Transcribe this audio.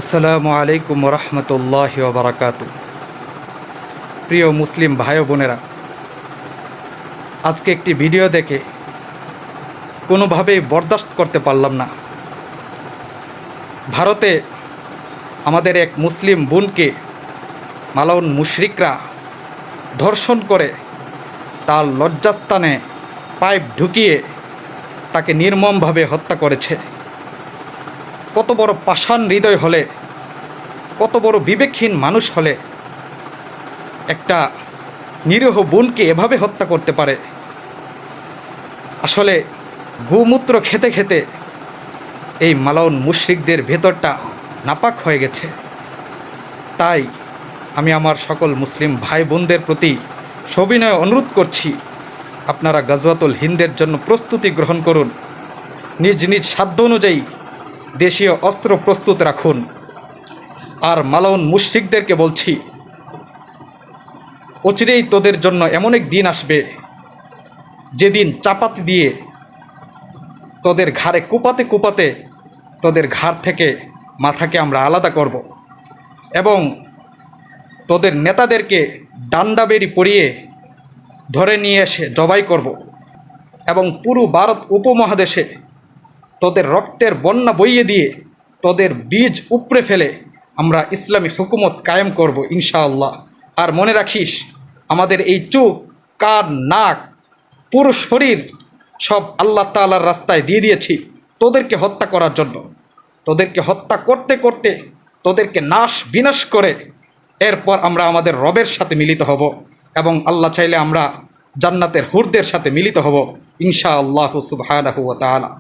আসসালামু আলাইকুম রহমতুল্লাহি ওয়া বারাকাতুহু। প্রিয় মুসলিম ভাই বোনেরা, আজকে একটি ভিডিও দেখে কোনোভাবেই বরদাস্ত করতে পারলাম না। ভারতে আমাদের এক মুসলিম বোনকে মালাউন মুশরিকরা ধর্ষণ করে তার লজ্জাস্থানে পাইপ ঢুকিয়ে তাকে নির্মমভাবে হত্যা করেছে। কত বড় পাষাণ হৃদয় হলে, কত বড় বিবেকহীন মানুষ হলে একটা নিরীহ বোনকে এভাবে হত্যা করতে পারে। আসলে গোমূত্র খেতে খেতে এই মালাউন মুশরিকদের ভেতরটা নাপাক হয়ে গেছে। তাই আমি আমার সকল মুসলিম ভাই বোনদের প্রতি সবিনয়ে অনুরোধ করছি, আপনারা গাজওয়াতুল হিন্দের জন্য প্রস্তুতি গ্রহণ করুন। নিজ নিজ সাধ্য অনুযায়ী দেশীয় অস্ত্র প্রস্তুত রাখুন। আর মালাউন মুশরিকদেরকে বলছি, অচিরেই তোদের জন্য এমন এক দিন আসবে যেদিন চাপাতি দিয়ে তোদের ঘাড়ে কুপাতে কুপাতে তোদের ঘাড় থেকে মাথাকে আমরা আলাদা করব এবং তোদের নেতাদেরকে ডান্ডা বেরি পরিয়ে ধরে নিয়ে এসে জবাই করব এবং পুরো ভারত উপমহাদেশে তোদের রক্তের বন্যা বইয়ে দিয়ে তোদের বীজ উপড়ে ফেলে আমরা ইসলামী হুকুমত কায়েম করব ইনশাআল্লাহ। আর মনে রাখিস, আমাদের এই চোখ, কান, নাক, পুরো শরীর সব আল্লাহ তাআলার রাস্তায় দিয়ে দিয়েছি তোদেরকে হত্যা করার জন্য। তোদেরকে হত্যা করতে করতে তোদেরকে নাশ বিনাশ করে এরপর আমরা আমাদের রবের সাথে মিলিত হব এবং আল্লাহ চাইলে আমরা জান্নাতের হুরদের সাথে মিলিত হব ইনশাআল্লাহ সুবহানাহু ওয়া তাআলা।